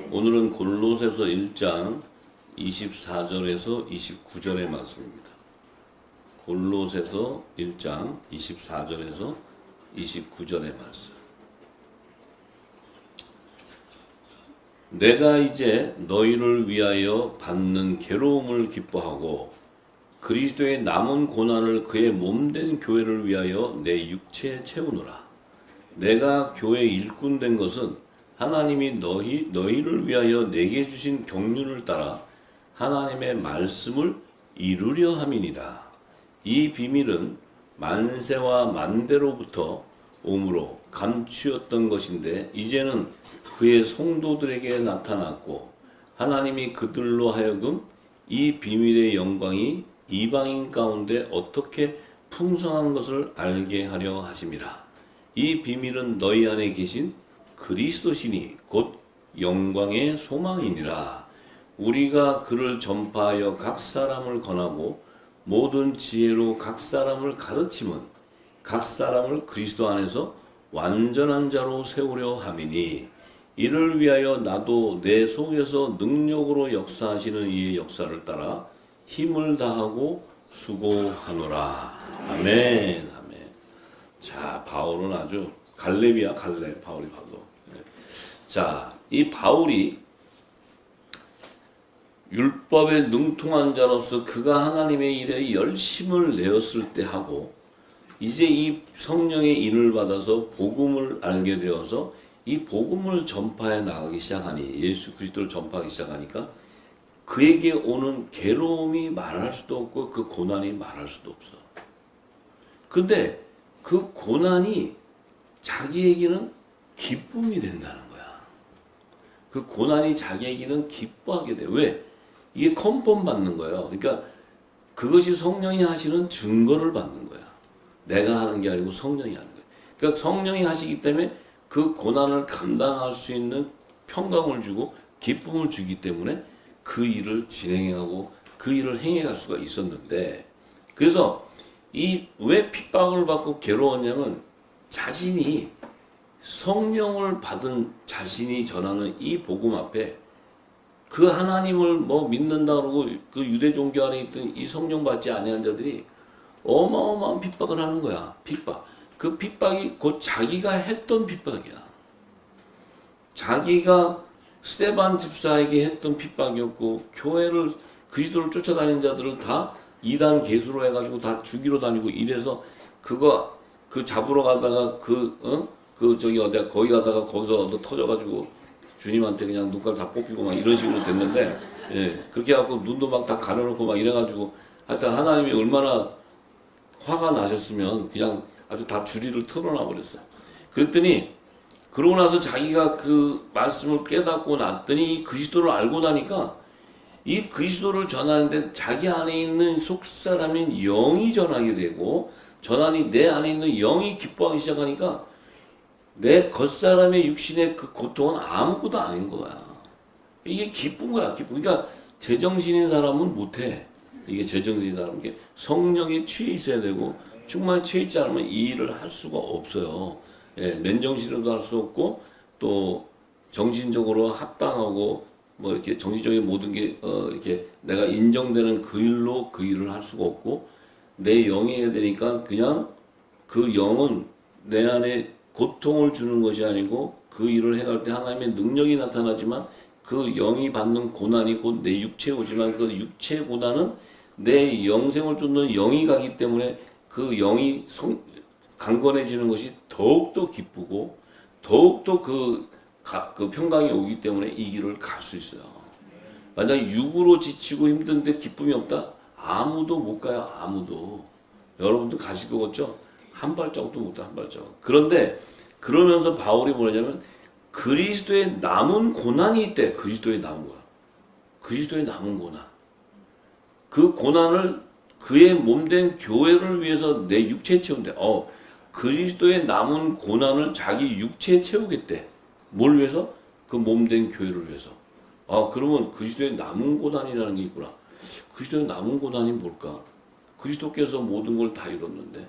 오늘은 골로새서 1장 24절에서 29절의 말씀입니다. 골로새서 1장 24절에서 29절의 말씀. 내가 이제 너희를 위하여 받는 괴로움을 기뻐하고 그리스도의 남은 고난을 그의 몸된 교회를 위하여 내 육체에 채우노라. 내가 교회 일꾼 된 것은 하나님이 너희를 위하여 내게 주신 경륜을 따라 하나님의 말씀을 이루려 함이니라. 이 비밀은 만세와 만대로부터 오므로 감추었던 것인데 이제는 그의 성도들에게 나타났고 하나님이 그들로 하여금 이 비밀의 영광이 이방인 가운데 어떻게 풍성한 것을 알게 하려 하심이라. 이 비밀은 너희 안에 계신 그리스도시니 곧 영광의 소망이니라. 우리가 그를 전파하여 각 사람을 권하고 모든 지혜로 각 사람을 가르침은 각 사람을 그리스도 안에서 완전한 자로 세우려 함이니 이를 위하여 나도 내 속에서 능력으로 역사하시는 이의 역사를 따라 힘을 다하고 수고하노라. 아멘. 아멘. 자, 바울은 아주 갈렙이야, 갈렙. 바울이 바로. 자, 이 바울이 율법에 능통한 자로서 그가 하나님의 일에 열심을 내었을 때 하고 이제 이 성령의 인을 받아서 복음을 알게 되어서 이 복음을 전파해 나가기 시작하니 예수 그리스도를 전파하기 시작하니까 그에게 오는 괴로움이 말할 수도 없고 그 고난이 말할 수도 없어. 근데 그 고난이 자기에게는 기쁨이 된다는 거야. 그 고난이 자기에게는 기뻐하게 돼. 왜? 이게 컨펌 받는 거예요. 그러니까 그것이 성령이 하시는 증거를 받는 거야. 내가 하는 게 아니고 성령이 하는 거야. 그러니까 성령이 하시기 때문에 그 고난을 감당할 수 있는 평강을 주고 기쁨을 주기 때문에 그 일을 진행하고 그 일을 행해갈 수가 있었는데 그래서 이 왜 핍박을 받고 괴로웠냐면 자신이 성령을 받은 자신이 전하는 이 복음 앞에 그 하나님을 뭐 믿는다 그러고 그 유대 종교 안에 있던 이 성령 받지 아니한 자들이 어마어마한 핍박을 하는 거야. 핍박. 그 핍박이 곧 자기가 했던 핍박이야. 자기가 스데반 집사에게 했던 핍박이었고 교회를 그리스도를 쫓아다니는 자들을 다 이단 개수로 해가지고 다 죽이러 다니고 이래서 그거 그 잡으러 가다가 저기 어디야 거기 가다가 거기서 터져가지고 주님한테 그냥 눈깔 다 뽑히고 막 이런 식으로 됐는데 예 그렇게 해갖고 눈도 막 다 가려놓고 막 이래가지고 하여튼 하나님이 얼마나 화가 나셨으면 그냥 아주 다 주리를 털어놔 버렸어요. 그랬더니 그러고 나서 자기가 그 말씀을 깨닫고 났더니 그리스도를 알고 나니까 이 그리스도를 전하는데 자기 안에 있는 속사람인 영이 전하게 되고 전하니 내 안에 있는 영이 기뻐하기 시작하니까 내 겉사람의 육신의 그 고통은 아무것도 아닌 거야. 이게 기쁜 거야. 기쁜. 그러니까 제정신인 사람은 못해. 이게 제정신인 사람은 이게 성령에 취해 있어야 되고 충만히 취해 있지 않으면 이 일을 할 수가 없어요. 예, 맨정신으로도 할 수 없고 또 정신적으로 합당하고 뭐 이렇게 정신적인 모든 게 이렇게 내가 인정되는 그 일로 그 일을 할 수가 없고 내 영이 해야 되니까 그냥 그 영은 내 안에 고통을 주는 것이 아니고 그 일을 해갈 때 하나님의 능력이 나타나지만 그 영이 받는 고난이 곧 내 육체에 오지만 그 육체의 고난은 내 영생을 쫓는 영이 가기 때문에 그 영이 강건해지는 것이 더욱더 기쁘고 더욱더 그 평강이 오기 때문에 이 길을 갈 수 있어요. 만약 육으로 지치고 힘든데 기쁨이 없다? 아무도 못 가요. 아무도. 여러분도 가실 거겠죠? 한 발자국도 못 가, 한 발자국. 그런데 그러면서 바울이 뭐냐면 그리스도의 남은 고난이 있대. 그리스도의 남은 고난. 그리스도의 남은 고난. 그 고난을 그의 몸된 교회를 위해서 내 육체에 채운대. 그리스도의 남은 고난을 자기 육체에 채우겠대. 뭘 위해서? 그 몸된 교회를 위해서. 그러면 그리스도의 남은 고난이라는 게 있구나. 그리스도의 남은 고난이 뭘까? 그리스도께서 모든 걸 다 이뤘는데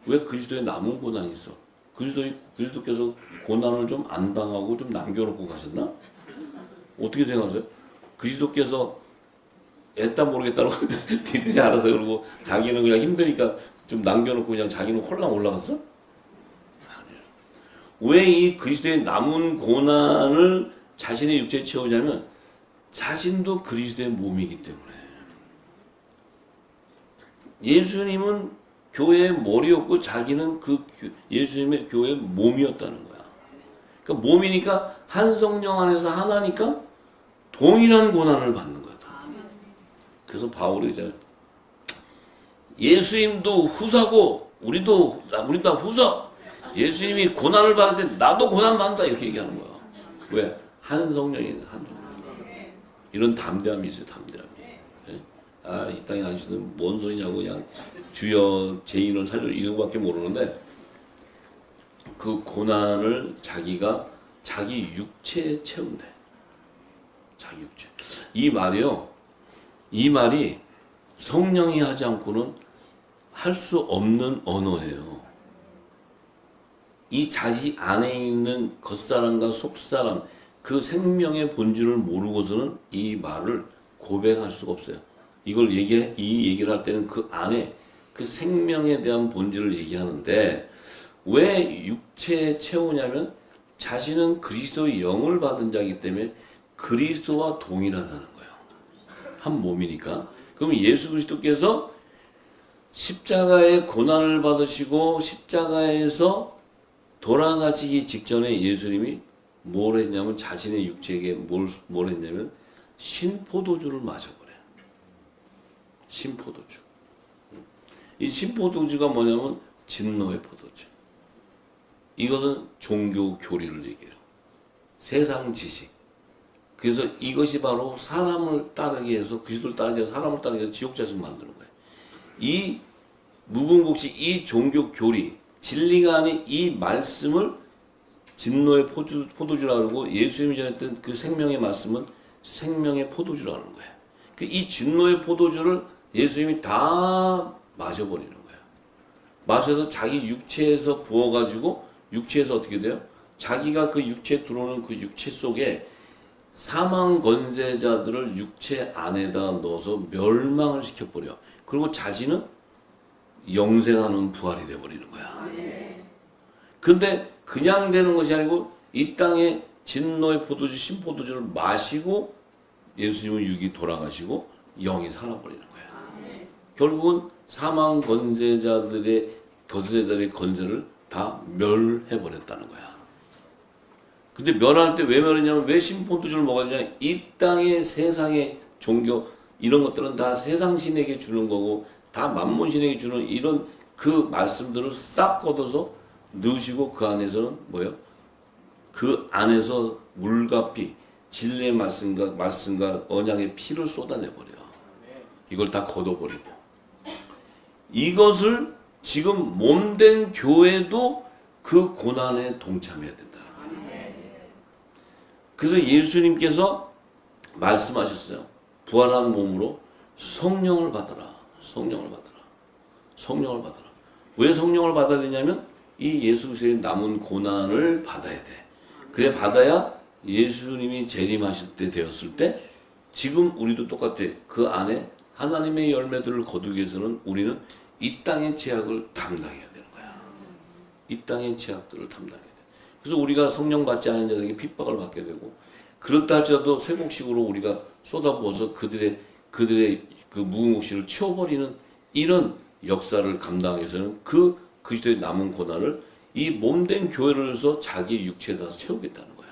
왜 그리스도의 남은 고난이 있어? 그리스도께서 고난을 좀 안 당하고 좀 남겨놓고 가셨나? 어떻게 생각하세요? 그리스도께서 애따 모르겠다고 니들이 알아서 그러고 자기는 그냥 힘드니까 좀 남겨놓고 그냥 자기는 홀랑 올라갔어? 아니에요. 왜 이 그리스도의 남은 고난을 자신의 육체에 채우냐면 자신도 그리스도의 몸이기 때문에. 예수님은 교회의 머리였고 자기는 그 예수님의 교회의 몸이었다는 거야. 그러니까 몸이니까 한 성령 안에서 하나니까 동일한 고난을 받는 거야. 그래서 바울이 이제 예수님도 후사고 우리도 후사. 예수님이 고난을 받을 때 나도 고난 받는다 이렇게 얘기하는 거야. 왜? 한 성령이 있는 한 성령. 이런 담대함이 있어요. 담대함이. 예? 아, 이 땅에 아시는 뭔 소리냐고 그냥 주여 제 인을 살려 이거밖에 모르는데 그 고난을 자기가 자기 육체에 채운대. 자기 육체. 이 말이요. 이 말이 성령이 하지 않고는 할 수 없는 언어예요. 이 자식 안에 있는 겉사람과 속사람 그 생명의 본질을 모르고서는 이 말을 고백할 수가 없어요. 이 얘기를 할 때는 그 안에 그 생명에 대한 본질을 얘기하는데 왜 육체에 채우냐면 자신은 그리스도의 영을 받은 자이기 때문에 그리스도와 동일하다는 거예요. 한 몸이니까. 그럼 예수 그리스도께서 십자가의 고난을 받으시고 십자가에서 돌아가시기 직전에 예수님이 뭘 했냐면 자신의 육체에게 뭘 했냐면 신포도주를 마셔버려요. 신포도주. 이 신포도주가 뭐냐면 진노의 포도주. 이것은 종교 교리를 얘기해요. 세상 지식. 그래서 이것이 바로 사람을 따르게 해서 그리스도를 따르게 해서 사람을 따르게 해서 지옥 자식 만드는 거예요. 이 무궁복식 이 종교 교리 진리가 아닌 이 말씀을 진노의 포도주라고 그러고 예수님이 전했던 그 생명의 말씀은 생명의 포도주라고 하는 거예요. 이 진노의 포도주를 예수님이 다 마셔버리는 거예요. 마셔서 자기 육체에서 부어가지고 육체에서 어떻게 돼요? 자기가 그 육체에 들어오는 그 육체 속에 사망 권세자들을 육체 안에다 넣어서 멸망을 시켜버려. 그리고 자신은 영생하는 부활이 돼버리는 거야. 근데 그냥 되는 것이 아니고 이 땅에 진노의 포도주, 신포도주를 마시고 예수님은 육이 돌아가시고 영이 살아버리는 거야. 결국은 사망 권세자들의 권세를 다 멸해버렸다는 거야. 근데 멸할 때 왜 멸했냐면 왜 신포도주를 먹어야 되냐? 이 땅의 세상의 종교 이런 것들은 다 세상 신에게 주는 거고 다 만몬 신에게 주는 이런 그 말씀들을 싹 걷어서 넣으시고 그 안에서는 뭐예요? 그 안에서 물과 피, 진리의 말씀과 언약의 피를 쏟아내버려. 이걸 다 걷어버리고. 이것을 지금 몸된 교회도 그 고난에 동참해야 된다. 그래서 예수님께서 말씀하셨어요. 부활한 몸으로 성령을 받아라. 성령을 받아라. 성령을 받아라. 왜 성령을 받아야 되냐면 이 예수 그리스도의 남은 고난을 받아야 돼. 그래 받아야 예수님이 재림하실 때 되었을 때 지금 우리도 똑같아. 그 안에 하나님의 열매들을 거두기 위해서는 우리는 이 땅의 죄악을 담당해야 되는 거야. 이 땅의 죄악들을 담당해야 돼. 그래서 우리가 성령 받지 않은 자들에게 핍박을 받게 되고 그렇다 할지라도 쇠곡식으로 우리가 쏟아부어서 그들의 그 무궁옥식을 치워버리는 이런 역사를 감당하기 위해서는 그 그리스도의 남은 고난을 이 몸된 교회를 해서 자기 육체에다 채우겠다는 거야.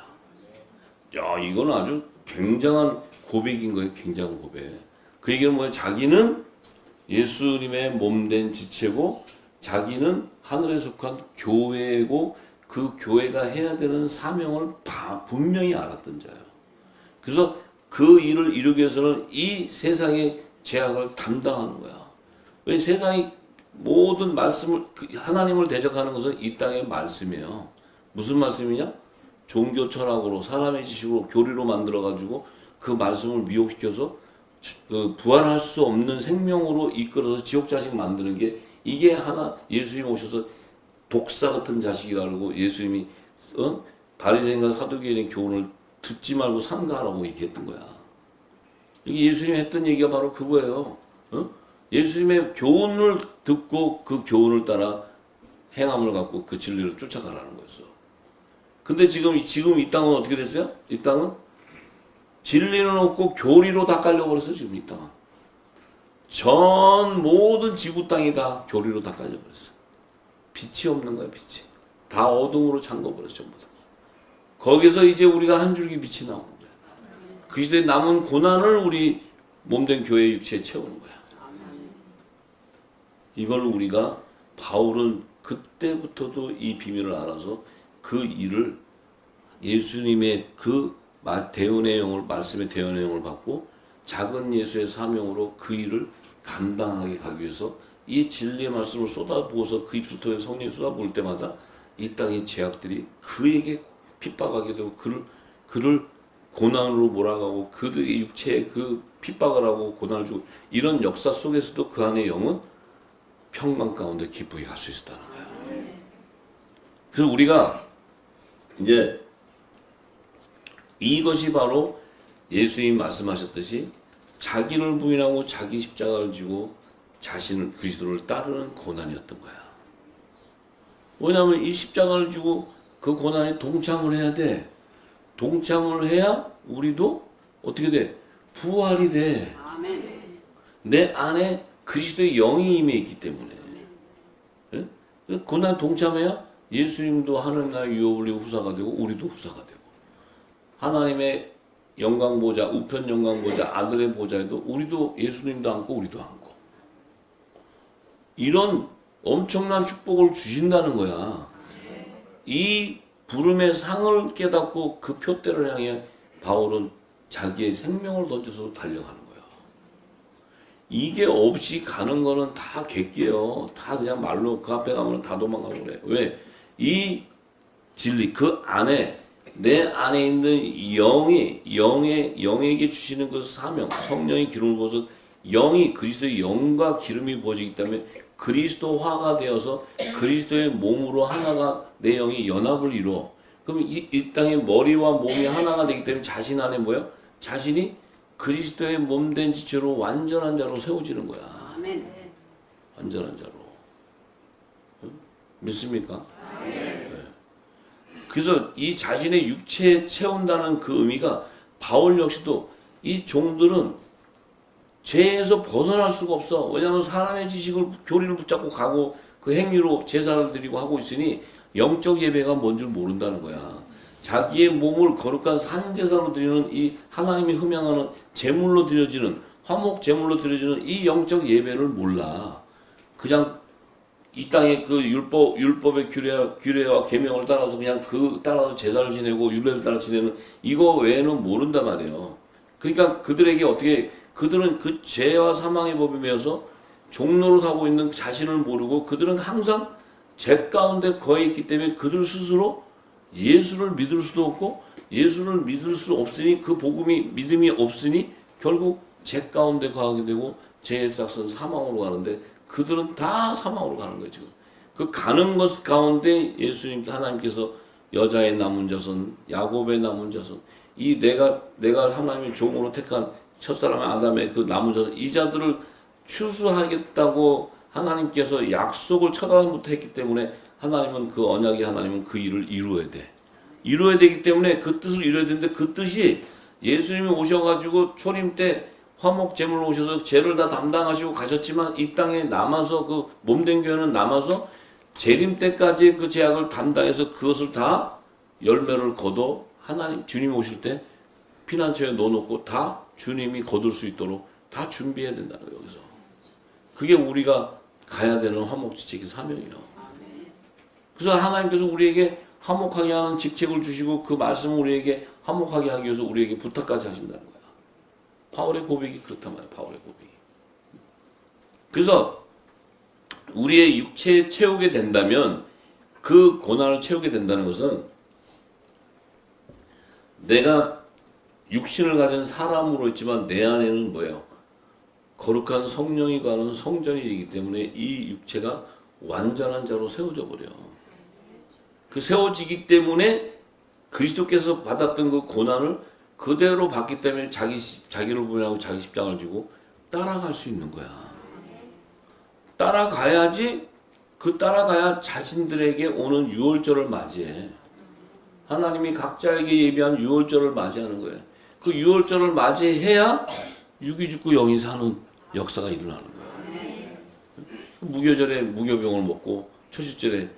야, 이건 아주 굉장한 고백인 거예요. 굉장한 고백. 그 얘기는 뭐예요? 자기는 예수님의 몸된 지체고 자기는 하늘에 속한 교회고 그 교회가 해야 되는 사명을 분명히 알았던 자예요. 그래서 그 일을 이루기 위해서는 이 세상의 죄악을 담당하는 거야. 왜 세상이 모든 말씀을 하나님을 대적하는 것은 이 땅의 말씀이에요. 무슨 말씀이냐? 종교 철학으로 사람의 지식으로 교리로 만들어가지고 그 말씀을 미혹시켜서 그 부활할 수 없는 생명으로 이끌어서 지옥 자식 만드는 게 이게 하나 예수님 오셔서 독사 같은 자식이라고 예수님이 바리새인과 사두개인의 교훈을 듣지 말고 삼가하라고 얘기했던 거야. 이게 예수님이 했던 얘기가 바로 그거예요. 어? 예수님의 교훈을 듣고 그 교훈을 따라 행함을 갖고 그 진리를 쫓아가라는 거였어. 근데 지금 이 땅은 어떻게 됐어요? 이 땅은 진리는 없고 교리로 다 깔려버렸어. 지금 이 땅은. 전 모든 지구 땅이 다 교리로 다 깔려버렸어. 빛이 없는 거야. 빛이. 다 어둠으로 잠궈버렸어. 전부 다. 거기서 이제 우리가 한 줄기 빛이 나오는 거야. 그 시대에 남은 고난을 우리 몸된 교회 육체에 채우는 거야. 이걸 우리가 바울은 그때부터도 이 비밀을 알아서 그 일을 예수님의 그 대언의 영을 말씀의 대언의 영을 받고 작은 예수의 사명으로 그 일을 감당하게 가기 위해서 이 진리의 말씀을 쏟아부어서 그 입술통에 성령이 쏟아부을 때마다 이 땅의 죄악들이 그에게 핍박하게 되고 그를 고난으로 몰아가고 그들의 육체에 그 핍박을 하고 고난을 주고 이런 역사 속에서도 그 안의 영은 평강 가운데 기쁘게 갈 수 있었다는 거예요. 그래서 우리가 이제 이것이 바로 예수님 말씀하셨듯이 자기를 부인하고 자기 십자가를 지고 자신을 그리스도를 따르는 고난이었던 거야. 왜냐하면 이 십자가를 지고 그 고난에 동참을 해야 돼. 동참을 해야 우리도 어떻게 돼? 부활이 돼. 내 안에 그리스도의 영이 임해 있기 때문에. 네? 고난 동참해야 예수님도 하나님 나라 유업을 이고 후사가 되고 우리도 후사가 되고 하나님의 영광 보좌, 우편 영광 보좌, 아들의 보좌에도 우리도 예수님도 앉고 우리도 앉고 이런 엄청난 축복을 주신다는 거야. 이 부름의 상을 깨닫고 그 표대를 향해 바울은 자기의 생명을 던져서 달려가는 거야. 이게 없이 가는 거는 다 객기예요. 다 그냥 말로 그 앞에 가면 다 도망가고 그래. 왜? 이 진리 그 안에 내 안에 있는 영에게 주시는 그 사명 성령의 기름을 부어서 영이 그리스도의 영과 기름이 부어지기 때문에 그리스도화가 되어서 그리스도의 몸으로 하나가 내 영이 연합을 이루어. 그럼 이 땅의 머리와 몸이 하나가 되기 때문에 자신 안에 뭐예요? 자신이 그리스도의 몸된 지체로 완전한 자로 세워지는 거야. 아멘. 완전한 자로. 응? 믿습니까? 네. 그래서 이 자신의 육체에 채운다는 그 의미가 바울 역시도 이 종들은 죄에서 벗어날 수가 없어. 왜냐하면 사람의 지식을 교리를 붙잡고 가고 그 행위로 제사를 드리고 하고 있으니 영적 예배가 뭔 줄 모른다는 거야. 자기의 몸을 거룩한 산제사로 드리는 이 하나님이 흠양하는 제물로 드려지는 화목 제물로 드려지는 이 영적 예배를 몰라. 그냥 이 땅의 그 율법의 규례와 계명을 따라서 그냥 그 따라서 제사를 지내고 율례를 따라 지내는 이거 외에는 모른단 말이에요. 그러니까 그들에게 어떻게 그들은 그 죄와 사망의 법에 매여서 종노릇 하고 있는 자신을 모르고 그들은 항상 죄 가운데 거해 있기 때문에 그들 스스로 예수를 믿을 수도 없고 예수를 믿을 수 없으니 그 복음이 믿음이 없으니 결국 죄 가운데 거하게 되고 죄의 싹은 사망으로 가는데 그들은 다 사망으로 가는 거예요. 지금 그 가는 것 가운데 예수님 하나님께서 여자의 남은 자손 야곱의 남은 자손 이 내가 하나님의 종으로 택한 첫사람 아담의 그 남은 자손 이 자들을 추수하겠다고 하나님께서 약속을 처단부터 했기 때문에 하나님은 그 언약의 하나님은 그 일을 이루어야 돼. 이루어야 되기 때문에 그 뜻을 이루어야 되는데 그 뜻이 예수님이 오셔가지고 초림 때 화목 제물로 오셔서 죄를 다 담당하시고 가셨지만 이 땅에 남아서 그 몸된 교회는 남아서 재림 때까지 그 죄악을 담당해서 그것을 다 열매를 거둬 하나님 주님이 오실 때 피난처에 넣어놓고 다 주님이 거둘 수 있도록 다 준비해야 된다는 거예요. 여기서 그게 우리가 가야 되는 화목지책의 사명이에요. 그래서 하나님께서 우리에게 화목하게 하는 직책을 주시고 그 말씀을 우리에게 화목하게 하기 위해서 우리에게 부탁까지 하신다는 거야. 바울의 고백이 그렇단 말이야. 바울의 고백이. 그래서 우리의 육체에 채우게 된다면 그 고난을 채우게 된다는 것은 내가 육신을 가진 사람으로 있지만 내 안에는 뭐예요? 거룩한 성령이 가는 성전이기 때문에 이 육체가 완전한 자로 세워져 버려. 그 세워지기 때문에 그리스도께서 받았던 그 고난을 그대로 받기 때문에 자기를 부인하고 자기 십자가를 지고 따라갈 수 있는 거야. 따라가야지, 따라가야 자신들에게 오는 유월절을 맞이해. 하나님이 각자에게 예비한 유월절을 맞이하는 거예요. 그 유월절을 맞이해야 육이 죽고 영이 사는 역사가 일어나는 거예요. 무교절에 무교병을 먹고 초실절에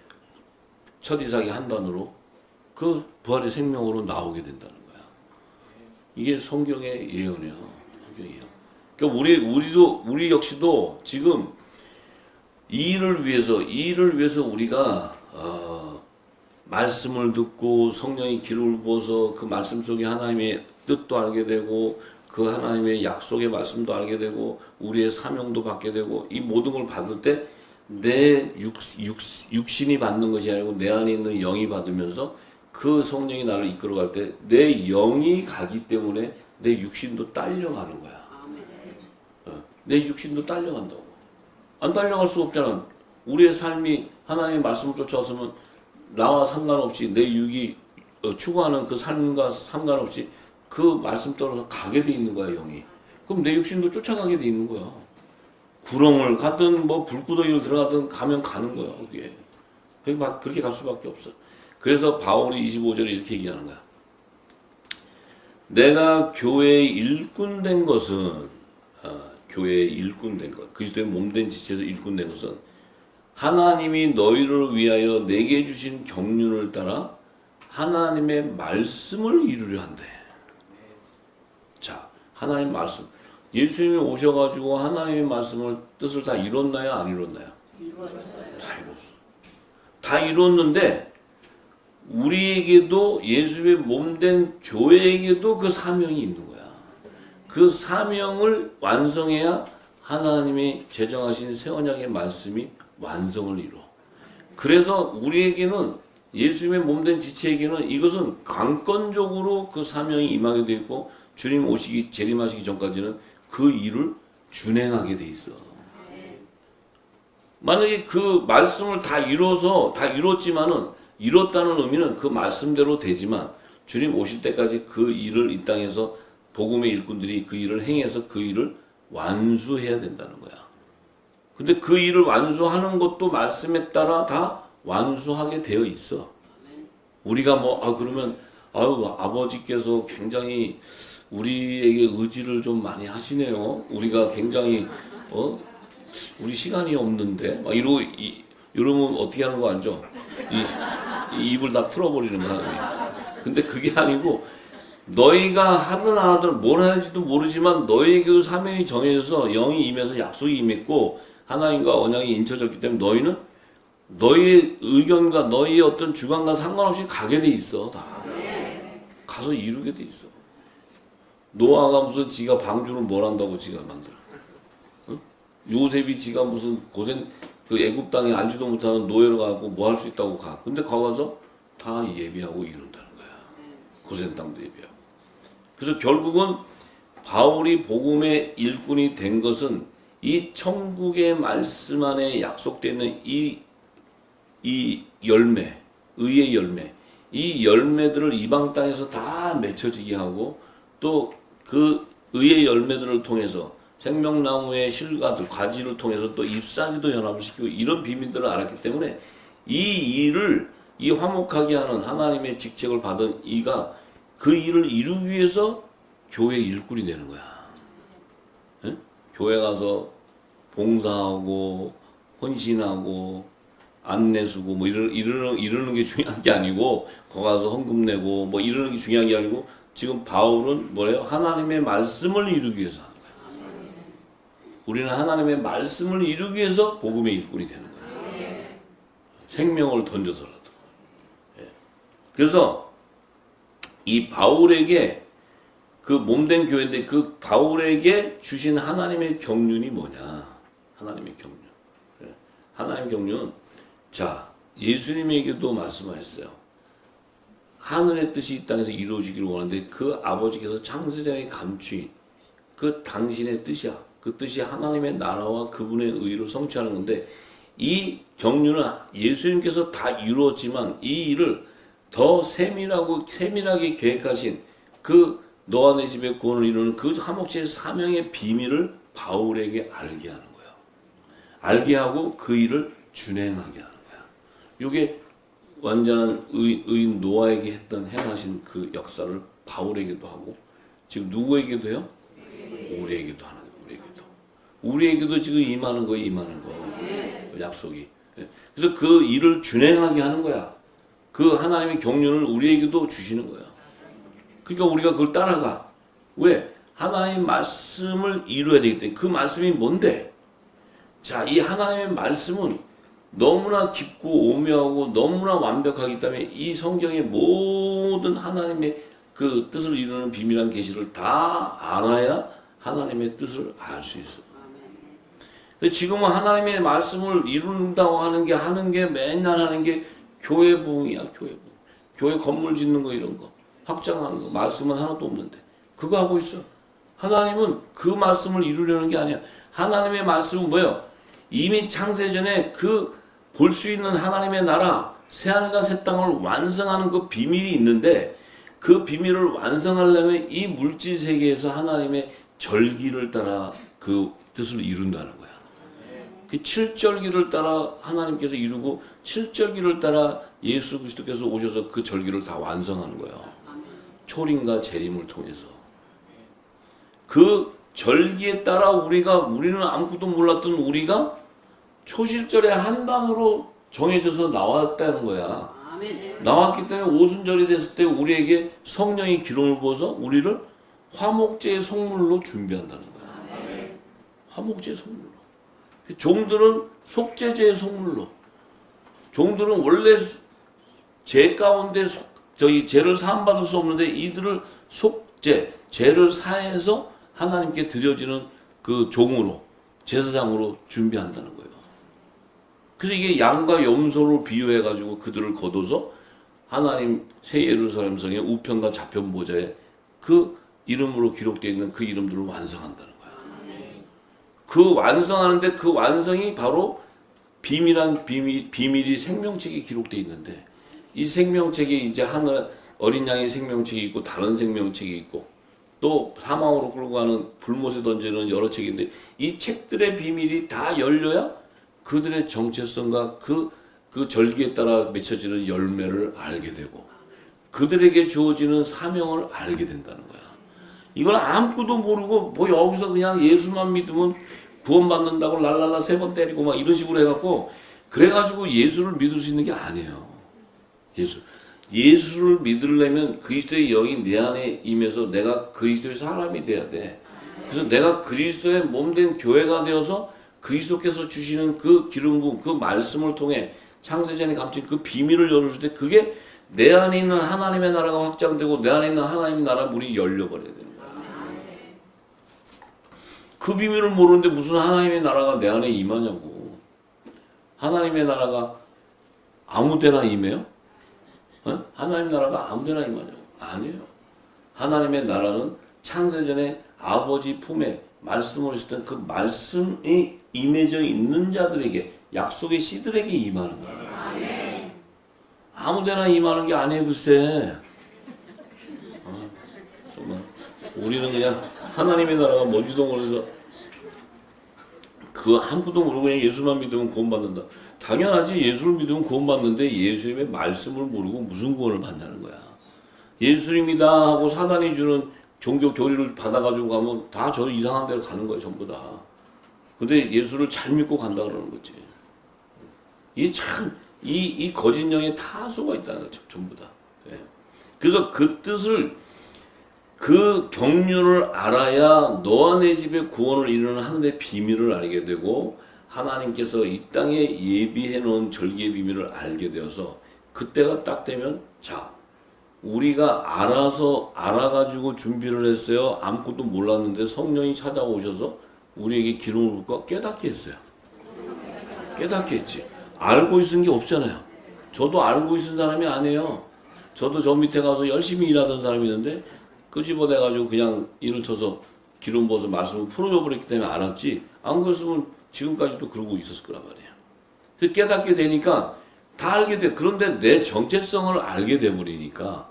첫 이삭이 한 단으로 그 부활의 생명으로 나오게 된다는 거야. 이게 성경의 예언이야. 성경이야. 그러니까 우리 역시도 지금 이 일을 위해서 우리가 말씀을 듣고 성령의 기름을 부어서 그 말씀 속에 하나님의 뜻도 알게 되고 그 하나님의 약속의 말씀도 알게 되고 우리의 사명도 받게 되고 이 모든 걸 받을 때 내 육신이 받는 것이 아니고 내 안에 있는 영이 받으면서 그 성령이 나를 이끌어갈 때 내 영이 가기 때문에 내 육신도 딸려가는 거야. 내 육신도 딸려간다고. 안 딸려갈 수 없잖아. 우리의 삶이 하나님의 말씀을 쫓아왔으면 나와 상관없이 내 육이 추구하는 그 삶과 상관없이 그 말씀 따라서 가게 돼 있는 거야, 영이. 그럼 내 육신도 쫓아가게 돼 있는 거야. 구렁을 가든 뭐 불구덩이를 들어가든 가면 가는 거야, 거기에. 그렇게 갈 수밖에 없어. 그래서 바울이 25절에 이렇게 얘기하는 거야. 내가 교회의 일꾼 된 것은 교회의 일꾼 된 것, 그리스도의 몸된 지체에서 일꾼 된 것은 하나님이 너희를 위하여 내게 주신 경륜을 따라 하나님의 말씀을 이루려 한대. 자, 하나님 말씀. 예수님이 오셔가지고 하나님의 말씀을 뜻을 다 이뤘나요? 안 이뤘나요? 다 이뤘어. 다 이뤘는데 우리에게도 예수의 몸된 교회에게도 그 사명이 있는 거야. 그 사명을 완성해야 하나님이 제정하신 새 언약의 말씀이 완성을 이뤄. 그래서 우리에게는 예수님의 몸된 지체에게는 이것은 강권적으로 그 사명이 임하게 되어 있고 주님 오시기 재림하시기 전까지는 그 일을 준행하게 돼 있어. 만약에 그 말씀을 다 이뤘지만은 이뤘다는 의미는 그 말씀대로 되지만 주님 오실 때까지 그 일을 이 땅에서 복음의 일꾼들이 그 일을 행해서 그 일을 완수해야 된다는 거야. 근데 그 일을 완수하는 것도 말씀에 따라 다 완수하게 되어 있어. 우리가 그러면 아버지께서 굉장히 우리에게 의지를 좀 많이 하시네요. 우리가 굉장히 우리 시간이 없는데 막 이러면 어떻게 하는 거 알죠? 이 입을 다 틀어버리는 거야. 근데 그게 아니고 너희가 하든 안 하든 뭘 하는지도 모르지만 너희에게도 사명이 정해져서 영이 임해서 약속이 임했고 하나님과 언약이 인쳐졌기 때문에 너희는 너희의 의견과 너희의 어떤 주관과 상관없이 가게 돼 있어. 다 가서 이루게 돼 있어. 노아가 무슨 지가 방주를 뭘 한다고 지가 만들어. 응? 요셉이 지가 무슨 고생 그 애굽 땅에 앉지도 못하는 노예로 가고 뭐 할 수 있다고 가. 근데 거기서 다 예비하고 이룬다는 거야. 고생 땅도 예비하고. 그래서 결국은 바울이 복음의 일꾼이 된 것은 이 천국의 말씀 안에 약속되어 있는 이 열매, 의의 열매, 이 열매들을 이방 땅에서 다 맺혀지게 하고 또 그 의의 열매들을 통해서 생명나무의 실과들, 가지를 통해서 또 잎사귀도 연합을 시키고 이런 비밀들을 알았기 때문에 이 일을 이 화목하게 하는 하나님의 직책을 받은 이가 그 일을 이루기 위해서 교회 일꾼이 되는 거야. 응? 교회 가서 봉사하고 헌신하고 안내수고 뭐 이러는 게 중요한 게 아니고 거기 가서 헌금 내고 뭐 이러는 게 중요한 게 아니고 지금 바울은 뭐래요? 하나님의 말씀을 이루기 위해서 하는 거야. 우리는 하나님의 말씀을 이루기 위해서 복음의 일꾼이 되는 거야. 생명을 던져서라도. 그래서 이 바울에게 그 몸된 교회인데 그 바울에게 주신 하나님의 경륜이 뭐냐? 하나님의 경륜. 하나님의 경륜은 자 예수님에게도 말씀하셨어요. 하늘의 뜻이 이 땅에서 이루어지기를 원하는데 그 아버지께서 창세전에 감추인 그 당신의 뜻이야. 그 뜻이 하나님의 나라와 그분의 의를 성취하는 건데 이 경륜은 예수님께서 다 이루었지만 이 일을 더 세밀하게 계획하신 그 너와 내 집의 구원을 이루는 그 화목제의 사명의 비밀을 바울에게 알게 하는 거예요. 알게 하고 그 일을 준행하게 하는 거야. 이게 완전한 의인 노아에게 행하신 그 역사를 바울에게도 하고 지금 누구에게도 해요? 우리에게도 하는 거예요. 우리에게도 지금 임하는 거예요. 그 약속이. 그래서 그 일을 준행하게 하는 거야. 그 하나님의 경륜을 우리에게도 주시는 거야. 그러니까 우리가 그걸 따라가. 왜? 하나님 말씀을 이루어야 되기 때문에. 그 말씀이 뭔데? 자, 이 하나님의 말씀은 너무나 깊고 오묘하고 너무나 완벽하기 때문에 이 성경의 모든 하나님의 그 뜻을 이루는 비밀한 계시를 다 알아야 하나님의 뜻을 알 수 있어. 근데 지금은 하나님의 말씀을 이룬다고 하는 게 맨날 하는 게 교회 부흥이야, 교회 부흥. 교회 건물 짓는 거 이런 거. 확장하는 거. 말씀은 하나도 없는데. 그거 하고 있어. 하나님은 그 말씀을 이루려는 게 아니야. 하나님의 말씀은 뭐예요? 이미 창세전에 그 볼 수 있는 하나님의 나라, 새하늘과 새 땅을 완성하는 그 비밀이 있는데 그 비밀을 완성하려면 이 물질 세계에서 하나님의 절기를 따라 그 뜻을 이룬다는 거야. 그 7절기를 따라 하나님께서 이루고 7절기를 따라 예수 그리스도께서 오셔서 그 절기를 다 완성하는 거야. 초림과 재림을 통해서. 그 절기에 따라 우리는 아무것도 몰랐던 우리가 초실절의 한단으로 정해져서 나왔다는 거야. 나왔기 때문에 오순절이 됐을 때 우리에게 성령이 기름을 부어서 우리를 화목제의 성물로 준비한다는 거야. 화목제의 성물로. 종들은 속죄제의 성물로. 종들은 원래 죄 가운데 죄를 사함받을 수 없는데 이들을 죄를 사해서 하나님께 드려지는 그 종으로, 제사장으로 준비한다는 거예요. 그래서 이게 양과 염소를 비유해가지고 그들을 거둬서 하나님 새 예루살렘 성의 우편과 좌편 보좌에 그 이름으로 기록되어 있는 그 이름들을 완성한다는 거야. 그 완성하는데 그 완성이 바로 비밀이 생명책에 기록되어 있는데 이 생명책에 이제 하나 어린 양의 생명책이 있고 다른 생명책이 있고 또 사망으로 끌고 가는 불못에 던지는 여러 책인데 이 책들의 비밀이 다 열려야 그들의 정체성과 그 절기에 따라 맺혀지는 열매를 알게 되고 그들에게 주어지는 사명을 알게 된다는 거야. 이걸 아무것도 모르고 뭐 여기서 그냥 예수만 믿으면 구원받는다고 랄랄라 3번 때리고 막 이런 식으로 해갖고 그래가지고 예수를 믿을 수 있는 게 아니에요. 예수를 믿으려면 그리스도의 영이 내 안에 임해서 내가 그리스도의 사람이 돼야 돼. 그래서 내가 그리스도의 몸된 교회가 되어서 그리스도께서 주시는 그 기름 부음, 그 말씀을 통해 창세전에 감춘 그 비밀을 열어줄 때 그게 내 안에 있는 하나님의 나라가 확장되고 내 안에 있는 하나님의 나라 문이 열려버려야 되는 거야. 그 비밀을 모르는데 무슨 하나님의 나라가 내 안에 임하냐고. 하나님의 나라가 아무데나 임해요? 하나님의 나라가 아무데나 임하냐고. 아니에요. 하나님의 나라는 창세전에 아버지 품에 말씀을 하셨던 그 말씀이 임해져 있는 자들에게 약속의 씨들에게 임하는 거예요. 아무데나 임하는 게 아니에요. 글쎄. 정말 우리는 그냥 하나님의 나라가 뭔지도 모르면서 그 아무것도 모르고 그냥 예수만 믿으면 구원받는다. 당연하지. 예수를 믿으면 구원받는데 예수님의 말씀을 모르고 무슨 구원을 받냐는 거야. 예수님이다 하고 사단이 주는 종교 교리를 받아가지고 가면 다 저 이상한 데로 가는 거예요. 전부 다. 근데 예수를 잘 믿고 간다 그러는 거지. 이 참, 이 거짓 영에 타수가 있다는 거죠. 전부 다. 예. 그래서 그 뜻을, 그 경륜을 알아야 너와 내 집의 구원을 이루는 하늘의 비밀을 알게 되고 하나님께서 이 땅에 예비해 놓은 절기의 비밀을 알게 되어서 그때가 딱 되면 자, 우리가 알아가지고 준비를 했어요. 아무것도 몰랐는데 성령이 찾아오셔서 우리에게 기름을 붓고 깨닫게 했어요. 깨닫게 했지. 알고 있은 게 없잖아요. 저도 알고 있은 사람이 아니에요. 저도 저 밑에 가서 열심히 일하던 사람이 있는데 끄집어내가지고 그냥 일을 쳐서 기름 부어서 말씀을 풀어줘버렸기 때문에 알았지. 안 그랬으면 지금까지도 그러고 있었을 거란 말이에요. 그래서 깨닫게 되니까 다 알게 돼. 그런데 내 정체성을 알게 돼 버리니까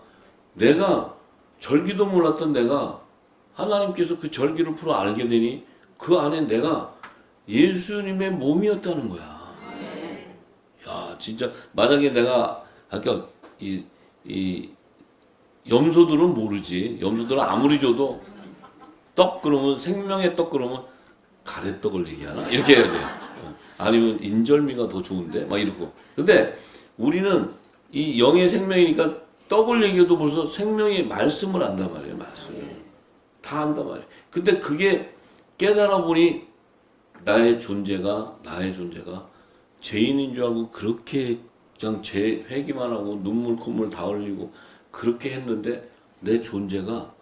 내가 절기도 몰랐던 내가 하나님께서 그 절기를 풀어 알게 되니 그 안에 내가 예수님의 몸이었다는 거야. 야, 진짜 만약에 내가 아까 이 염소들은 모르지. 염소들은 아무리 줘도 떡 그러면 생명의 떡 그러면 가래떡을 얘기하나? 이렇게 해야 돼요. 아니면 인절미가 더 좋은데 막 이러고. 근데 우리는 이 영의 생명이니까 떡을 얘기해도 벌써 생명의 말씀을 안단 말이에요. 말씀을 다 안단 말이에요. 근데 그게 깨달아 보니 나의 존재가 죄인인 줄 알고 그렇게 그냥 죄 회개만 하고 눈물 콧물 다 흘리고 그렇게 했는데 내 존재가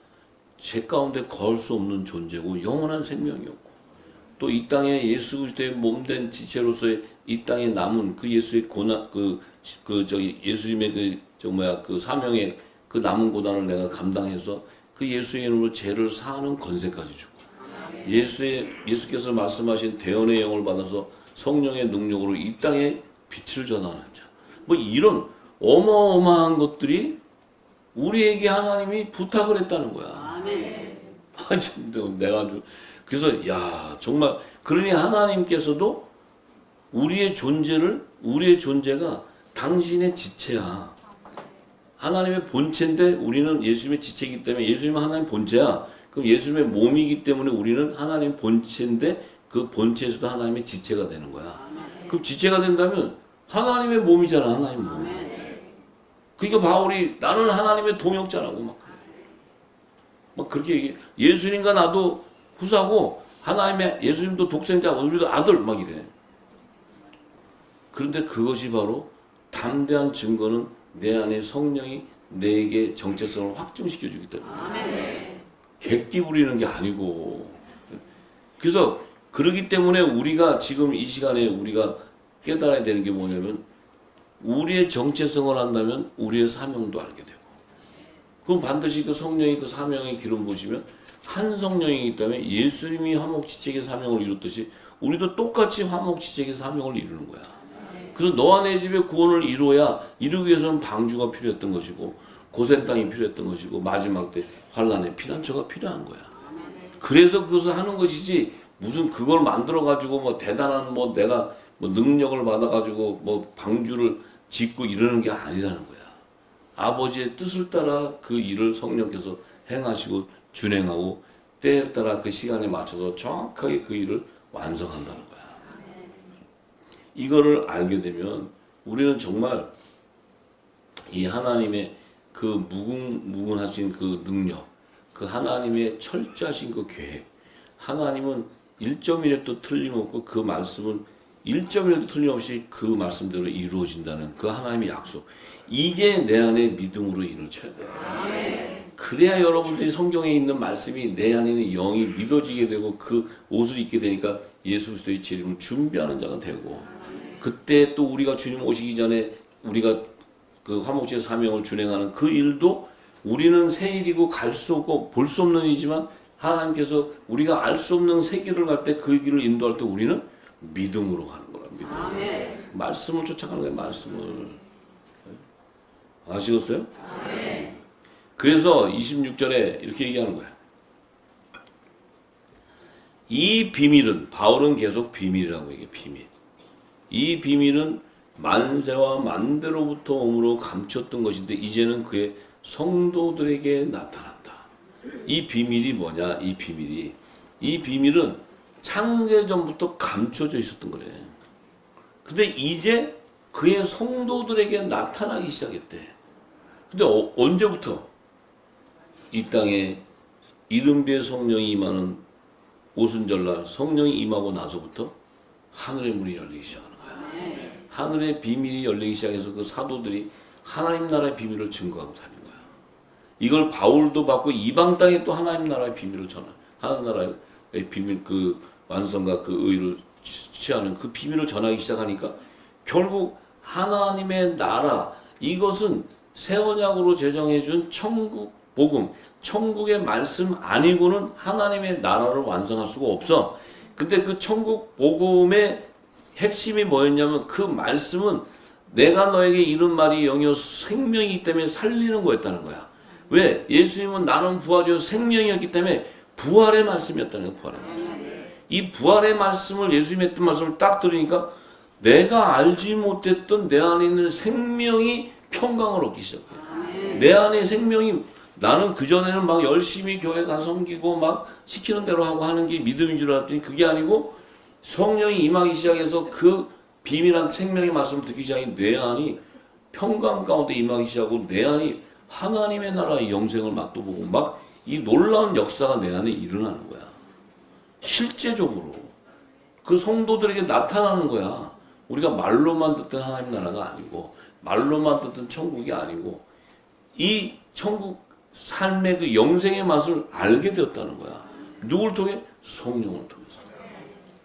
죄 가운데 거할 수 없는 존재고 영원한 생명이었고 또 이 땅에 예수 그리스도의 몸된 지체로서의 이 땅에 남은 그 예수의 고난 예수님의 그 사명의 그 남은 고난을 내가 감당해서 그 예수의 이름으로 죄를 사하는 권세까지 주고 예수께서 말씀하신 대언의 영을 받아서 성령의 능력으로 이 땅에 빛을 전하는 자. 뭐 이런 어마어마한 것들이 우리에게 하나님이 부탁을 했다는 거야. 아멘. 내가 아주 그래서 야 정말 그러니 하나님께서도 우리의 존재가 당신의 지체야. 하나님의 본체인데 우리는 예수님의 지체이기 때문에 예수님은 하나님 본체야. 그럼 예수님의 몸이기 때문에 우리는 하나님 본체인데 그 본체에서도 하나님의 지체가 되는 거야. 그럼 지체가 된다면 하나님의 몸이잖아. 하나님 몸. 그러니까 바울이 나는 하나님의 동역자라고 막 그렇게 얘기해. 예수님과 나도 후사고 하나님의 예수님도 독생자 우리도 아들 막 이래. 그런데 그것이 바로 담대한 증거는 내 안에 성령이 내게 정체성을 확증시켜 주기 때문에 객기 부리는 게 아니고. 그래서 그러기 때문에 우리가 지금 이 시간에 우리가 깨달아야 되는 게 뭐냐면 우리의 정체성을 안다면 우리의 사명도 알게 되고 그럼 반드시 그 성령이 그 사명의 기름 부으시면 한 성령이기 때문에 예수님이 화목지책의 사명을 이뤘듯이 우리도 똑같이 화목지책의 사명을 이루는 거야. 그래서 너와 내 집의 구원을 이루기 위해서는 방주가 필요했던 것이고 고센 땅이 필요했던 것이고 마지막 때 환란의 피난처가 필요한 거야. 그래서 그것을 하는 것이지 무슨 그걸 만들어 가지고 뭐 대단한 뭐 내가 뭐 능력을 받아 가지고 뭐 방주를 짓고 이러는 게 아니라는 거야. 아버지의 뜻을 따라 그 일을 성령께서 행하시고 준행하고 때에 따라 그 시간에 맞춰서 정확하게 그 일을 완성한다는 거야. 이거를 알게 되면 우리는 정말 이 하나님의 그 무궁하신 그 능력, 그 하나님의 철저하신 그 계획, 하나님은 1.1도 틀림없고 그 말씀은 1.1도 틀림없이 그 말씀대로 이루어진다는 그 하나님의 약속. 이게 내 안에 믿음으로 인을 쳐야 돼요. 그래야 여러분들이 성경에 있는 말씀이 내 안에 있는 영이 믿어지게 되고 그 옷을 입게 되니까 예수 그리스도의 재림을 준비하는 자가 되고 그때 또 우리가 주님 오시기 전에 우리가 그 화목제의 사명을 준행하는 그 일도 우리는 새 일이고 갈 수 없고 볼 수 없는 일이지만 하나님께서 우리가 알 수 없는 새 길을 갈 때 그 길을 인도할 때 우리는 믿음으로 가는 거라. 믿음. 말씀을 쫓아가는 거예요. 말씀을. 아시겠어요? 그래서 26절에 이렇게 얘기하는 거야. 이 비밀은 바울은 계속 비밀이라고 얘기해. 비밀. 이 비밀은 만세와 만대로부터 오므로 감췄던 것인데 이제는 그의 성도들에게 나타난다. 이 비밀이 뭐냐? 이 비밀은 창세 전부터 감춰져 있었던 거래. 근데 이제 그의 성도들에게 나타나기 시작했대. 근데 언제부터? 이 땅에 이른비의 성령이 임하는 오순절날 성령이 임하고 나서부터 하늘의 문이 열리기 시작하는 거야. 하늘의 비밀이 열리기 시작해서 그 사도들이 하나님 나라의 비밀을 증거하고 다니는 거야. 이걸 바울도 받고 이방 땅에 또 하나님 나라의 비밀을 전하. 하나님 나라의 비밀 그 완성과 그 의를 취하는 그 비밀을 전하기 시작하니까 결국 하나님의 나라 이것은 새 언약으로 제정해 준 천국 복음, 천국의 말씀 아니고는 하나님의 나라를 완성할 수가 없어. 근데 그 천국 복음의 핵심이 뭐였냐면 그 말씀은 내가 너에게 이른 말이 영이요 생명이기 때문에 살리는 거였다는 거야. 왜? 예수님은 나는 부활이요 생명이었기 때문에 부활의 말씀이었다는 거야. 부활의 말씀. 이 부활의 말씀을 예수님이 했던 말씀을 딱 들으니까 내가 알지 못했던 내 안에 있는 생명이 평강을 얻기 시작해요. 내 안에 생명이 나는 그전에는 막 열심히 교회 가서 섬기고 막 시키는 대로 하고 하는 게 믿음인 줄 알았더니 그게 아니고 성령이 임하기 시작해서 그 비밀한 생명의 말씀을 듣기 시작해 내 안이 평강 가운데 임하기 시작하고 내 안이 하나님의 나라의 영생을 맛도보고 막 이 놀라운 역사가 내 안에 일어나는 거야. 실제적으로 그 성도들에게 나타나는 거야. 우리가 말로만 듣던 하나님 나라가 아니고 말로만 듣던 천국이 아니고 이 천국 삶의 그 영생의 맛을 알게 되었다는 거야. 누굴 통해? 성령을 통해서.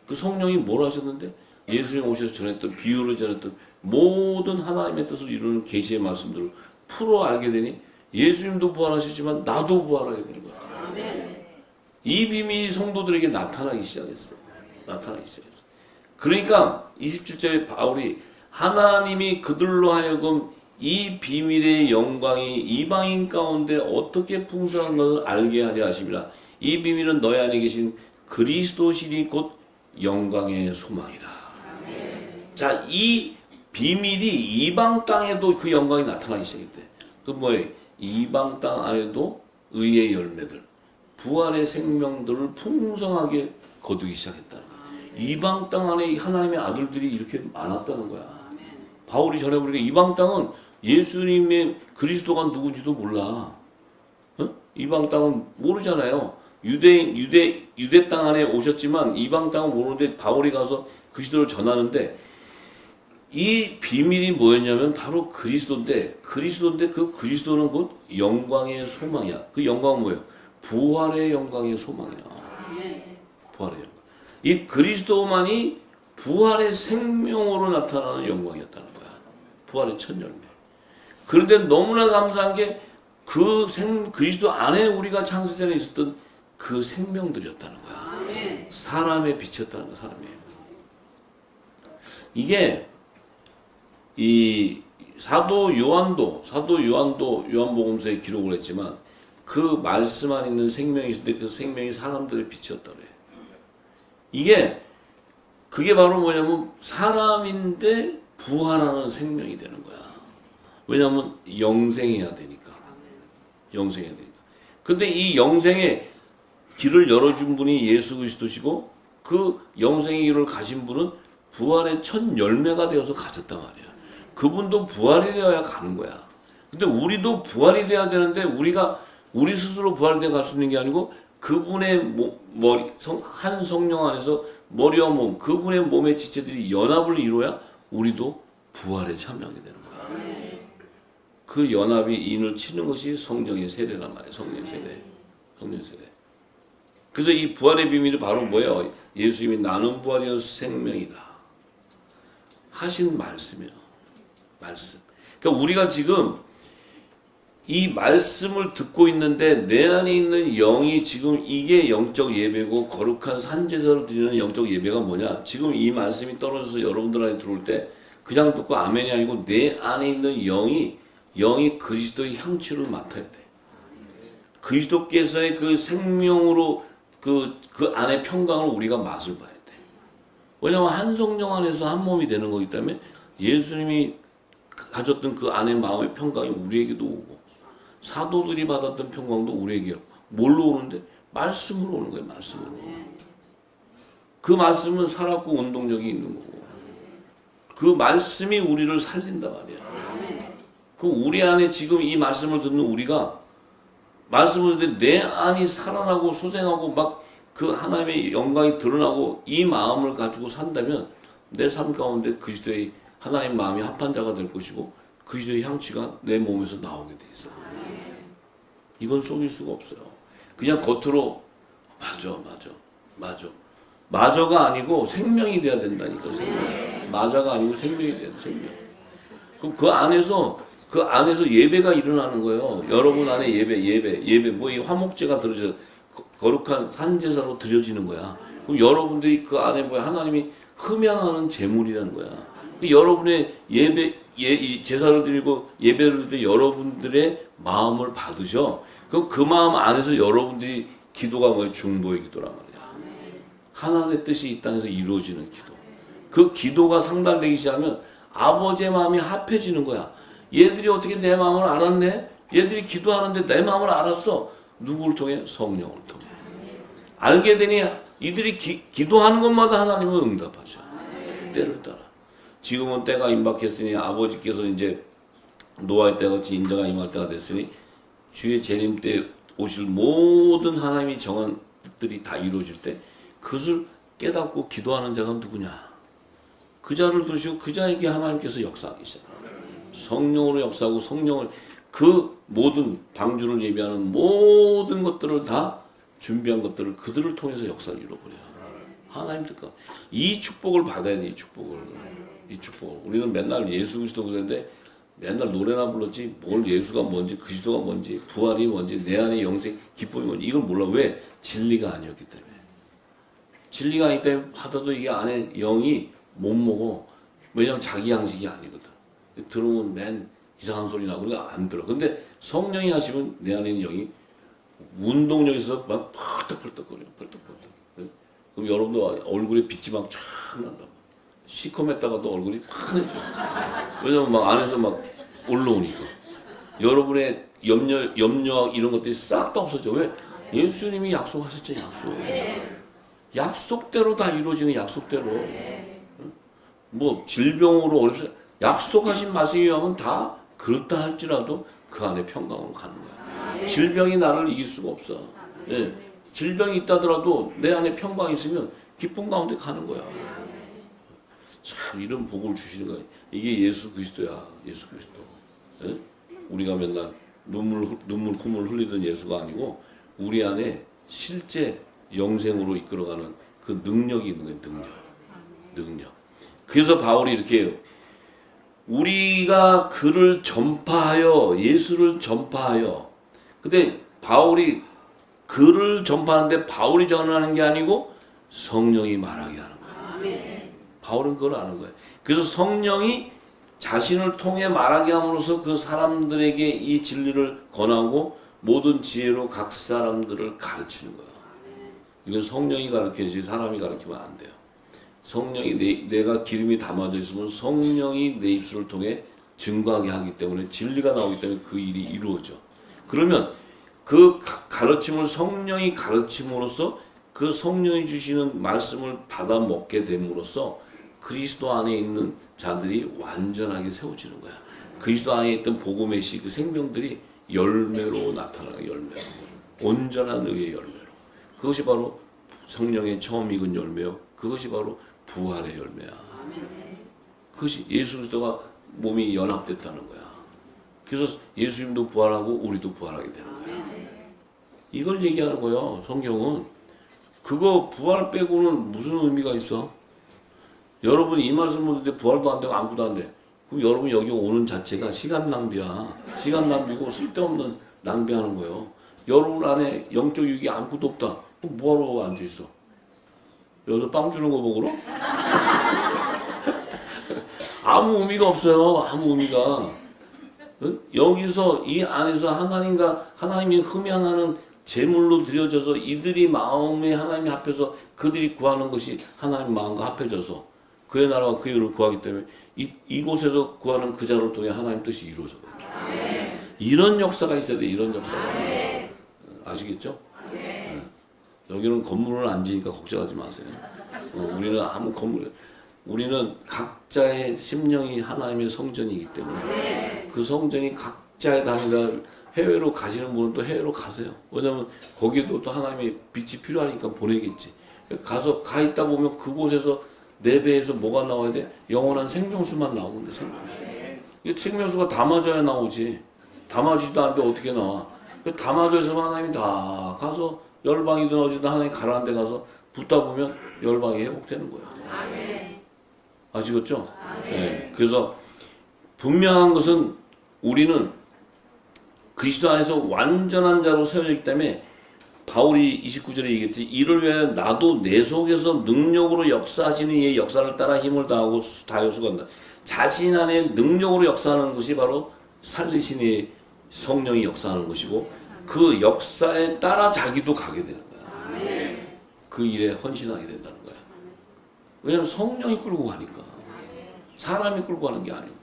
그 성령이 뭘 하셨는데? 예수님 오셔서 전했던 비유를 전했던 모든 하나님의 뜻을 이루는 계시의 말씀들을 풀어 알게 되니 예수님도 부활하시지만 나도 부활하게 되는 거야. 이 비밀이 성도들에게 나타나기 시작했어요. 나타나기 시작했어요. 그러니까 27절에 바울이 하나님이 그들로 하여금 이 비밀의 영광이 이방인 가운데 어떻게 풍성한 것을 알게 하려 하심이라. 이 비밀은 너희 안에 계신 그리스도시니 곧 영광의 소망이라. 자, 이 비밀이 이방 땅에도 그 영광이 나타나기 시작했대. 그 뭐예요? 이방 땅 안에도 의의 열매들, 부활의 생명들을 풍성하게 거두기 시작했다는 거야. 이방 땅 안에 하나님의 아들들이 이렇게 많았다는 거야. 바울이 전해보니까 이방 땅은 예수님의 그리스도가 누군지도 몰라. 어? 이방 땅은 모르잖아요. 유대 땅 안에 오셨지만 이방 땅은 모르는데 바울이 가서 그리스도를 전하는데 이 비밀이 뭐였냐면 바로 그리스도인데 그 그리스도는 곧 영광의 소망이야. 그 영광은 뭐예요? 부활의 영광의 소망이야. 부활의 영광. 이 그리스도만이 부활의 생명으로 나타나는 영광이었다는 거야. 부활의 첫 열매. 그런데 너무나 감사한 게 그리스도 안에 우리가 창세전에 있었던 그 생명들이었다는 거야. 사람의 빛이었다는 거야. 사람의. 이게 이 사도 요한도 요한복음서에 기록을 했지만 그 말씀 안에 있는 생명이 있을 때 그 생명이 사람들의 빛이었다 그래. 그게 바로 뭐냐면 사람인데 부활하는 생명이 되는 거야. 왜냐하면 영생해야 되니까. 영생해야 되니까. 근데 이 영생의 길을 열어준 분이 예수 그리스도시고 그 영생의 길을 가신 분은 부활의 첫 열매가 되어서 가졌단 말이야. 그분도 부활이 되어야 가는 거야. 근데 우리도 부활이 돼야 되는데 우리 스스로 부활되어 갈 수 있는 게 아니고 그분의 머리, 한 성령 안에서 머리와 몸, 그분의 몸의 지체들이 연합을 이루어야 우리도 부활에 참여하게 되는 거야. 그 연합이 인을 치는 것이 성령의 세례란 말이야. 성령의 세례. 성령의 세례. 그래서 이 부활의 비밀이 바로 뭐예요? 예수님이 나는 부활이요 생명이다 하신 말씀이에요. 말씀. 그러니까 우리가 지금 이 말씀을 듣고 있는데 내 안에 있는 영이 지금 이게 영적 예배고 거룩한 산제사를 드리는 영적 예배가 뭐냐? 지금 이 말씀이 떨어져서 여러분들 안에 들어올 때 그냥 듣고 아멘이 아니고 내 안에 있는 영이 그리스도의 향취를 맡아야 돼. 그리스도께서의 그 생명으로 그 안에 평강을 우리가 맛을 봐야 돼. 왜냐하면 한 성령 안에서 한 몸이 되는 거기 때문에 예수님이 가졌던 그 안의 마음의 평강이 우리에게도 오고 사도들이 받았던 평강도 우리에게 뭘로 오는데? 말씀으로 오는 거예요. 말씀으로. 그 말씀은 살았고 운동력이 있는 거고 그 말씀이 우리를 살린단 말이야. 그 우리 안에 지금 이 말씀을 듣는 우리가 말씀을 듣는데 내 안이 살아나고 소생하고 막 그 하나님의 영광이 드러나고 이 마음을 가지고 산다면 내 삶 가운데 그리스도의 하나님 마음이 합한 자가 될 것이고 그리스도의 향취가 내 몸에서 나오게 돼 있어. 이건 속일 수가 없어요. 그냥 겉으로 맞아가 아니고 생명이 돼야 된다니까. 생명. 맞아가 아니고 생명이 돼야 돼. 생명. 그럼 그 안에서 예배가 일어나는 거예요. 여러분 안에 예배 뭐 이 화목제가 들어져 거룩한 산제사로 드려지는 거야. 그럼 여러분들이 그 안에 뭐야 하나님이 흠양하는 제물이라는 거야. 여러분의 이 제사를 드리고 예배를 드릴 때 여러분들의 마음을 받으셔. 그럼 그 마음 안에서 여러분들이 기도가 뭐예요? 중보의 기도란 말이야. 하나님의 뜻이 이 땅에서 이루어지는 기도. 그 기도가 상달되기 시작하면 아버지의 마음이 합해지는 거야. 얘들이 어떻게 내 마음을 알았네? 얘들이 기도하는데 내 마음을 알았어. 누구를 통해? 성령을 통해. 알게 되니 이들이 기도하는 것마다 하나님은 응답하셔. 때를 따라. 지금은 때가 임박했으니 아버지께서 이제 노아의 때가 같이 인자가 임할 때가 됐으니 주의 재림 때 오실 모든 하나님이 정한 뜻들이 다 이루어질 때 그것을 깨닫고 기도하는 자가 누구냐? 그 자를 두시고 그 자에게 하나님께서 역사하기 시작합니다. 성령으로 역사하고 성령을 그 모든 방주를 예비하는 모든 것들을 다 준비한 것들을 그들을 통해서 역사를 이루어버려요. 하나님 뜻과 이 축복을 받아야 돼. 이 축복을. 우리는 맨날 예수 그리스도 그랬는데 맨날 노래나 불렀지 뭘 예수가 뭔지 그리스도가 뭔지 부활이 뭔지 내 안에 영생 기쁨이 뭔지 이걸 몰라. 왜? 진리가 아니었기 때문에. 진리가 아니기 때문에 하다도 이게 안에 영이 못 먹어. 왜냐면 자기 양식이 아니거든. 들으면 맨 이상한 소리 나고 그러니까 안 들어. 근데 성령이 하시면 내 안에 있는 영이 운동력에서 막 펄떡펄떡거려. 펄떡펄떡. 그럼 여러분도 얼굴에 빛이 막 쫙 난다. 시커맸다가도 얼굴이 환해져. 왜냐면 막 안에서 막 올라오니까. 여러분의 염려 이런 것들이 싹 다 없어져. 왜? 예수님이 약속하셨잖아요. 약속대로 다 이루어지는 약속대로. 뭐 질병으로 어렵지 약속하신 말씀에 의하면 다 그렇다 할지라도 그 안에 평강으로 가는 거야. 질병이 나를 이길 수가 없어. 예. 질병이 있다더라도 내 안에 평강이 있으면 기쁨 가운데 가는 거야. 참 이런 복을 주시는 거야. 이게 예수 그리스도야. 예수 그리스도. 예? 우리가 맨날 콧물 흘리던 예수가 아니고 우리 안에 실제 영생으로 이끌어가는 그 능력이 있는 거예요. 능력. 그래서 바울이 이렇게 해요. 우리가 그를 전파하여 예수를 전파하여. 근데 바울이 그를 전파하는데 바울이 전하는 게 아니고 성령이 말하게 하는 거예요. 바울은 그걸 아는 거예요. 그래서 성령이 자신을 통해 말하게 함으로써 그 사람들에게 이 진리를 권하고 모든 지혜로 각 사람들을 가르치는 거예요. 이건 성령이 가르쳐야지 사람이 가르치면 안 돼요. 성령이 내가 기름이 담아져 있으면 성령이 내 입술을 통해 증거하게 하기 때문에 진리가 나오기 때문에 그 일이 이루어져. 그러면 그 가르침을 성령이 가르침으로써 그 성령이 주시는 말씀을 받아 먹게 됨으로써 그리스도 안에 있는 자들이 완전하게 세워지는 거야. 그리스도 안에 있던 복음의 씨, 그 생명들이 열매로 나타나는 열매로. 온전한 의의 열매로. 그것이 바로 성령의 처음 익은 열매요. 그것이 바로 부활의 열매야. 그것이 예수 그리스도가 몸이 연합됐다는 거야. 그래서 예수님도 부활하고 우리도 부활하게 되는 거야. 이걸 얘기하는 거예요. 성경은. 그거 부활 빼고는 무슨 의미가 있어? 여러분이 이 말씀 듣는데 부활도 안 되고 아무것도 안 돼. 그럼 여러분 여기 오는 자체가 시간 낭비야. 시간 낭비고 쓸데없는 낭비하는 거예요. 여러분 안에 영적 유익이 아무것도 없다. 그럼 뭐하러 앉아있어? 여기서 빵 주는 거 먹으러? 아무 의미가 없어요. 아무 의미가. 응? 여기서 이 안에서 하나님이 흠양하는 제물로 드려져서 이들이 마음에 하나님이 합해서 그들이 구하는 것이 하나님 마음과 합해져서 그의 나라와 그의 의를 구하기 때문에 이곳에서 구하는 그 자를 통해 하나님 뜻이 이루어져요. 이런 역사가 있어야 돼. 이런 역사가. 아시겠죠? 여기는 건물을 안 지니까 걱정하지 마세요. 우리는 아무 건물, 우리는 각자의 심령이 하나님의 성전이기 때문에 그 성전이 각자의 다니다 해외로 가시는 분은 또 해외로 가세요. 왜냐면 거기도 또 하나님의 빛이 필요하니까 보내겠지. 가 있다 보면 그곳에서 내 배에서 뭐가 나와야 돼? 영원한 생명수만 나오면 돼. 생명수. 생명수가 담아져야 나오지. 담아지지도 않는데 어떻게 나와? 담아져서 하나님이 다 가서 열방이든 어디든 하나님 가라는 데 가서 붙다 보면 열방이 회복되는 거야. 아시겠죠? 네. 그래서 분명한 것은 우리는 그리스도 안에서 완전한 자로 세워졌기 때문에 바울이 29절에 얘기했지. 이를 위하여 나도 내 속에서 능력으로 역사하시는 이의 역사를 따라 힘을 다하여 수고한다. 자신 안에 능력으로 역사하는 것이 바로 살리신의 성령이 역사하는 것이고 그 역사에 따라 자기도 가게 되는 거야. 그 일에 헌신하게 된다는 거야. 왜냐하면 성령이 끌고 가니까. 사람이 끌고 가는 게 아니고.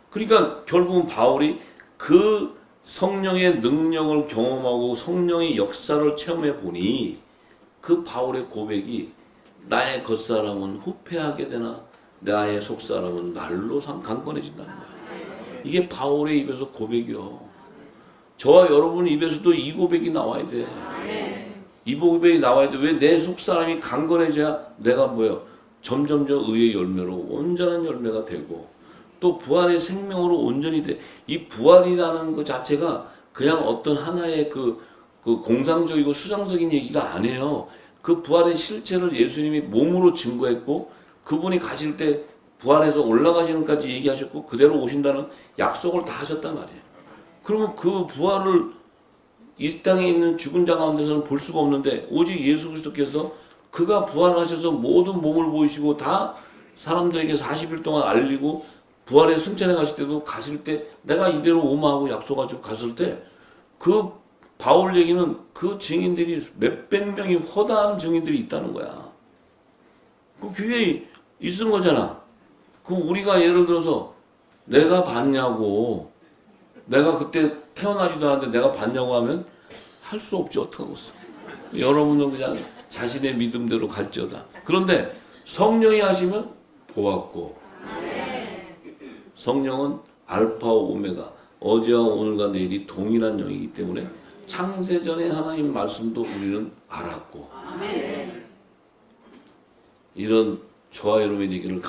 그러니까 결국은 바울이 그 성령의 능력을 경험하고 성령의 역사를 체험해 보니 그 바울의 고백이 나의 겉사람은 후패하게 되나 나의 속사람은 날로 강건해진다는 거야. 이게 바울의 입에서 고백이요. 저와 여러분 입에서도 이 고백이 나와야 돼. 이 고백이 나와야 돼. 왜 내 속사람이 강건해져야 내가 뭐예요? 점점점 의의 열매로 온전한 열매가 되고 또 부활의 생명으로 온전히 돼. 이 부활이라는 것 자체가 그냥 어떤 하나의 그 공상적이고 수상적인 얘기가 아니에요. 그 부활의 실체를 예수님이 몸으로 증거했고 그분이 가실 때 부활해서 올라가시는까지 얘기하셨고 그대로 오신다는 약속을 다 하셨단 말이에요. 그러면 그 부활을 이 땅에 있는 죽은 자 가운데서는 볼 수가 없는데 오직 예수 그리스도께서 그가 부활하셔서 모든 몸을 보이시고 다 사람들에게 40일 동안 알리고 부활의 승천에 가실 때도 가실 때 내가 이대로 오마하고 약속하고 갔을 때 그 바울 얘기는 그 증인들이 몇백 명이 허다한 증인들이 있다는 거야. 그 교회에 있은 거잖아. 그 우리가 예를 들어서 내가 봤냐고 내가 그때 태어나지도 않았는데 내가 봤냐고 하면 할 수 없지 어떡하겠어. 여러분은 그냥 자신의 믿음대로 갈지어다. 그런데 성령이 하시면 보았고 성령은 알파와 오메가 어제와 오늘과 내일이 동일한 영이기 때문에 창세전의 하나님 말씀도 우리는 알았고 이런 저와 여러분의 얘기를